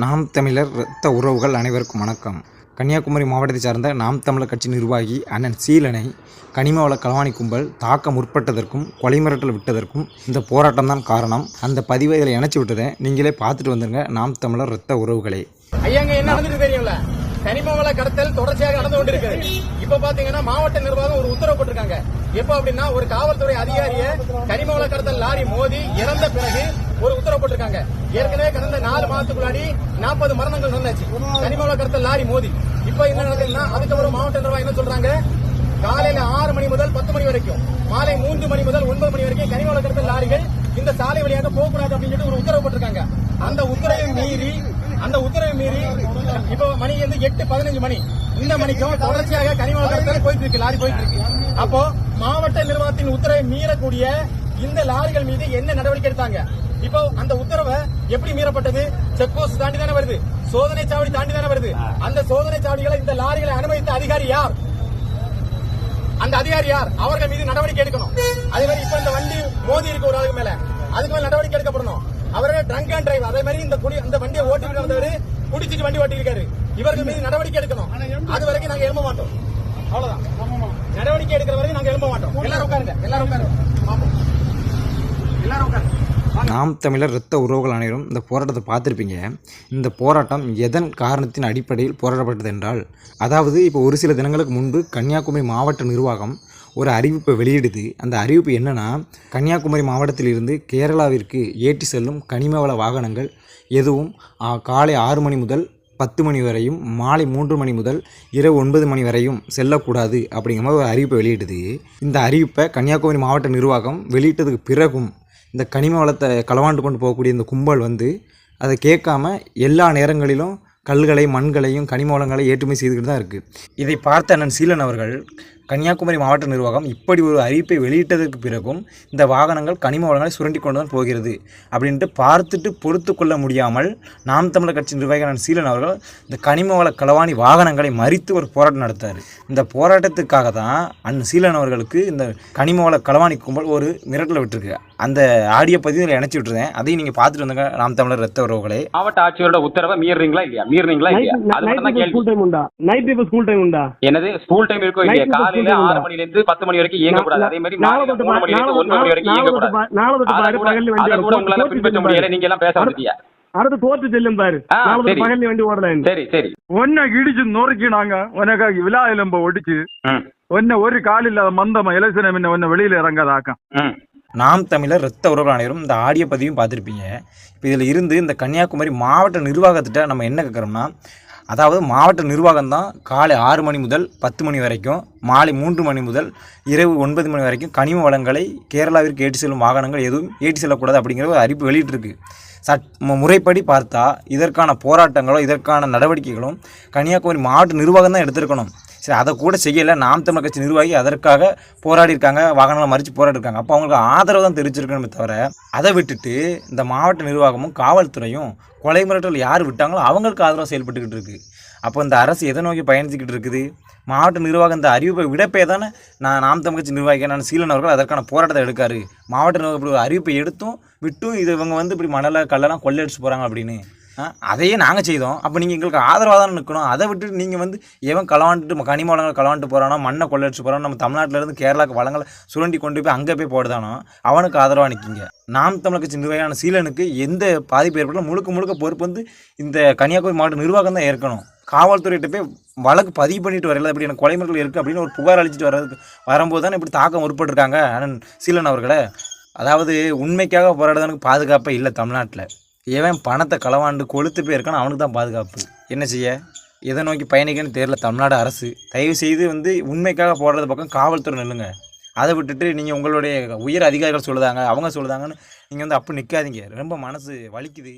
நாம் தமிழர் இரத்த உறவுகள் அனைவருக்கும் வணக்கம். கன்னியாகுமரி மாவட்டத்தை சார்ந்த நாம் தமிழர் கட்சி நிர்வாகி அண்ணன் சீலனை கனிமவள களவாணி கும்பல் தாக்க முற்பட்டதற்கும் கொலை மிரட்டல் விட்டதற்கும் இந்த போராட்டம் தான் காரணம். அந்த பதிவை இதில் இணைச்சி விட்டதை நீங்களே பார்த்துட்டு வந்துருங்க. நாம் தமிழர் இரத்த உறவுகளே, ஐயாங்க என்ன நடந்துட்டு தெரியல. கனிமவள கடத்தல் தொடர்ச்சியாக நடந்து கொண்டிருக்கிறது. இப்ப பாத்தீங்கன்னா மாவட்ட நிர்வாகம் ஒரு உத்தரவு போட்டிருக்காங்க. எப்ப அப்படின்னா ஒரு காவல்துறை அதிகாரிய கனிமவள கடத்தல் லாரி மோதி இறந்த பிறகு ஒரு உத்தரவு போட்டிருக்காங்க. ஏற்கனவே கடந்த 4 மாதத்துக்குள்ளாடி 40 மரணங்கள் நடந்துச்சு கனிமவள கடத்தல் லாரி மோதி. இப்ப என்ன நடக்குதுன்னா அதுக்கப்புறம் மாவட்ட நிர்வாகம் என்ன சொல்றாங்க, காலையில 6 மணி முதல் 10 மணி வரைக்கும், மாலை 3 மணி முதல் 9 மணி வரைக்கும் கனிமவள கடத்தல் லாரிகள் இந்த சாலை வழியாக போகக்கூடாது அப்படின்னு சொல்லி ஒரு உத்தரவு போட்டிருக்காங்க. அந்த உத்தரவை மீறி இப்போ மணி வந்து 8:15 மணி. இந்த மணிக்கும் தொடர்ச்சியாக கனிமவள கடத்தல் போயிட்டு இருக்கு, லாரி போயிட்டு இருக்கு. அப்போ மாவட்ட நிர்வாகத்தின் உத்தரவை மீறக்கூடிய இந்த லாரிகள் மீது என்ன நடவடிக்கை எடுத்தாங்க? இப்போ அந்த உத்தரவை எப்படி மீறப்பட்டது? செக் போஸ்ட் தாண்டி தானே வருது, சோதனை சாவடி தாண்டி தானே வருது. அந்த சோதனை சாவடிகளை இந்த லாரிகளை அனுமதித்த அதிகாரி யார்? அந்த அதிகாரி யார்? அவர்கள் மீது நடவடிக்கை எடுக்கணும். அதே மாதிரி இப்ப இந்த வண்டி மோதி இருக்கு ஒரு ஆளுக்கு மேல, அதுக்கு மேல நடவடிக்கை எடுக்கப்படணும். அவர்கள் ட்ரங்க் அண்ட் டிரைவ், அதே மாதிரி இந்த வண்டியை ஓட்டிட்டு வந்தவர் குடிச்சிட்டு வண்டி ஓட்டிருக்காரு, இவர்கள் மீது நடவடிக்கை எடுக்கணும். அது வரைக்கும் நாங்க எழும்ப மாட்டோம். அவ்வளவுதான், நடவடிக்கை எடுக்கிற வரைக்கும் நாங்க எழும்ப மாட்டோம். எல்லாரும் உட்காருங்க, எல்லாரும் உட்காருங்க. நாம் தமிழர் இரத்த உறவுகள் அனைவரும் இந்த போராட்டத்தை பார்த்துருப்பீங்க. இந்த போராட்டம் எதன் காரணத்தின் அடிப்படையில் போராடப்பட்டது என்றால், அதாவது இப்போ ஒரு சில தினங்களுக்கு முன்பு கன்னியாகுமரி மாவட்ட நிர்வாகம் ஒரு அறிவிப்பை வெளியிடுது. அந்த அறிவிப்பு என்னென்னா, கன்னியாகுமரி மாவட்டத்திலிருந்து கேரளாவிற்கு ஏற்றி செல்லும் கனிமவள வாகனங்கள் எதுவும் காலை 6 மணி முதல் 10 மணி வரையும், மாலை 3 மணி முதல் இரவு 9 மணி வரையும் செல்லக்கூடாது அப்படிங்கிற மாதிரி ஒரு அறிவிப்பை வெளியிடுது. இந்த அறிவிப்பை கன்னியாகுமரி மாவட்ட நிர்வாகம் வெளியிட்டதுக்கு பிறகும் இந்த கனிம வளத்தை களவாண்டு கொண்டு போகக்கூடிய இந்த கும்பல் அதை கேட்காம எல்லா நேரங்களிலும் கல்களை, மண்களையும், கனிம வளங்களை ஏற்றுமதி செய்துக்கிட்டு தான் இருக்குது. இதை பார்த்த அண்ணன் சீலன் அவர்கள், கன்னியாகுமரி மாவட்ட நிர்வாகம் இப்படி ஒரு அறிவிப்பை வெளியிட்டதற்கு பிறகும் இந்த வாகனங்கள் கனிம வளங்களை சுரண்டி கொண்டு தான் போகிறது அப்படின்ட்டு பார்த்துட்டு பொறுத்து கொள்ள முடியாமல் நாம் தமிழர் கட்சி நிர்வாகி அண்ணன் சீலன் அவர்கள் இந்த கனிம வள களவாணி வாகனங்களை மறித்து ஒரு போராட்டம் நடத்தார். இந்த போராட்டத்துக்காக தான் அண்ணன் சீலன் அவர்களுக்கு இந்த கனிம வள களவாணி கும்பல் ஒரு மிரட்டலை விட்டுருக்கு. அந்த ஆடியோ பதிவில் இணைச்சி விட்டுருந்தேன், அதையும் நீங்கள் பார்த்துட்டு வந்தாங்க. நாம் தமிழர் இரத்த உறவுகளே, மாவட்ட ஆட்சியரோட உத்தரவை மீறீங்களா இல்லையா? அது மட்டும் தான் கேள்வி. என்னது ஸ்கூல் டைம் இருக்கோ இல்லையா? காலையில 6 மணில இருந்து 10 மணி வரைக்கும் இயங்கக்கூடாது. அதே மாதிரி 3 மணில இருந்து 9 மணி வரைக்கும் இயங்கக்கூடாது. அதை கூட உங்களால பின்பற்ற முடியல. நீங்க எல்லாம் பேச வந்துட்டீங்க. அடுத்து தோற்று செல்லும் பாரு, பகல் வண்டி ஓடலாம். சரி ஒன்ன இடிச்சு நொறுக்கினாங்க, உனக்காக விழா எலும்ப ஒடிச்சு ஒன்ன ஒரு காலில்லாத மந்தமா இலசனம் என்ன ஒன்ன வெளியில இறங்காதாக்கம். நாம் தமிழர் இரத்த உறவுகள் அனைவரும் இந்த ஆடியோ பதிவையும் பார்த்துருப்பீங்க. இப்போ இதில் இருந்து இந்த கன்னியாகுமரி மாவட்ட நிர்வாகத்திட்ட நம்ம என்ன கேட்குறோம்னா, அதாவது மாவட்ட நிர்வாகம் தான் காலை 6 மணி முதல் 10 மணி வரைக்கும், மாலை 3 மணி முதல் இரவு 9 மணி வரைக்கும் கனிம வளங்களை கேரளாவிற்கு ஏற்றி செல்லும் வாகனங்கள் எதுவும் ஏற்றி செல்லக்கூடாது அப்படிங்கிற ஒரு அறிவிப்பு வெளியிட்டிருக்கு. முறைப்படி பார்த்தா இதற்கான போராட்டங்களோ இதற்கான நடவடிக்கைகளும் கன்னியாகுமரி மாவட்ட நிர்வாகம் தான் எடுத்திருக்கணும். சரி, அதை கூட செய்யலை. நாம் தமிழர் கட்சி நிர்வாகி அதற்காக போராடி இருக்காங்க, வாகனங்களை மறித்து போராடி இருக்காங்க. அப்போ அவங்களுக்கு ஆதரவு தான் தெரிவிச்சிருக்கணுமே தவிர, அதை விட்டுட்டு இந்த மாவட்ட நிர்வாகமும் காவல்துறையும் கொலை மிரட்டல் யார் விட்டாங்களோ அவங்களுக்கு ஆதரவாக செயல்பட்டுக்கிட்டு இருக்குது. அப்போ இந்த அரசு எதை நோக்கி பயணிச்சுக்கிட்டு இருக்குது? மாவட்ட நிர்வாகம் இந்த அறிவிப்பை விடப்பே தானே நாம் தமிழ் கட்சி நிர்வாகி நான் சீலன் அவர்கள் அதற்கான போராட்டத்தை எடுக்காரு. மாவட்ட நிர்வாகம் இப்படி ஒரு அறிவிப்பை எடுத்தும் விட்டும் இது இவங்க இப்படி மணலை கல்லெல்லாம் கொள்ளையடிச்சு போகிறாங்க அப்படின்னு அதையே நாங்கள் செய்தோம். அப்போ நீங்கள் எங்களுக்கு ஆதரவாக தானே நிற்கணும். அதை விட்டுட்டு நீங்கள் எவன் களவாண்டுட்டு கனிம வளங்களை களவாண்டு போகிறானோ, மண்ணை கொள்ளையடிச்சு போகிறானோ, நம்ம தமிழ்நாட்டிலேருந்து கேரளாவுக்கு வளங்களை சுரண்டி கொண்டு போய் அங்கே போய் போடுதானோ அவனுக்கு ஆதரவாக நிற்கிங்க. நாம் தமிழர் கட்சி நிர்வாகியான சீலனுக்கு எந்த பாதிப்பு ஏற்பட்டாலும் முழுக்க பொறுப்பு இந்த கன்னியாகுமரி மாவட்ட நிர்வாகம் தான் ஏற்கணும். காவல்துறையிட்ட போய் வழக்கு பதிவு பண்ணிட்டு வரல, இப்படி எனக்கு கொலை மிரட்டல் இருக்குது அப்படின்னு ஒரு புகார் அளிச்சுட்டு வரும்போது தானே இப்படி தாக்கம் உட்பட்டுருக்காங்க அண்ணன் சீலன் அவர்களை. அதாவது உண்மைக்காக போராடுறதுக்கு பாதுகாப்பே இல்லை தமிழ்நாட்டில். எவன் பணத்தை களவாண்டு கொளுத்து போயிருக்கானோ அவனுக்கு தான் பாதுகாப்பு. என்ன செய்ய, எதை நோக்கி பயணிக்கன்னு தெரியல தமிழ்நாடு அரசு. தயவு செய்து உண்மைக்காக போடுறது பக்கம் காவல்துறை நில்லுங்க. அதை விட்டுட்டு நீங்கள் உங்களுடைய உயர் அதிகாரிகள் சொல்லுதாங்க, அவங்க சொல்லுதாங்கன்னு நீங்கள் அப்போ நிற்காதீங்க. ரொம்ப மனசு வலிக்குது.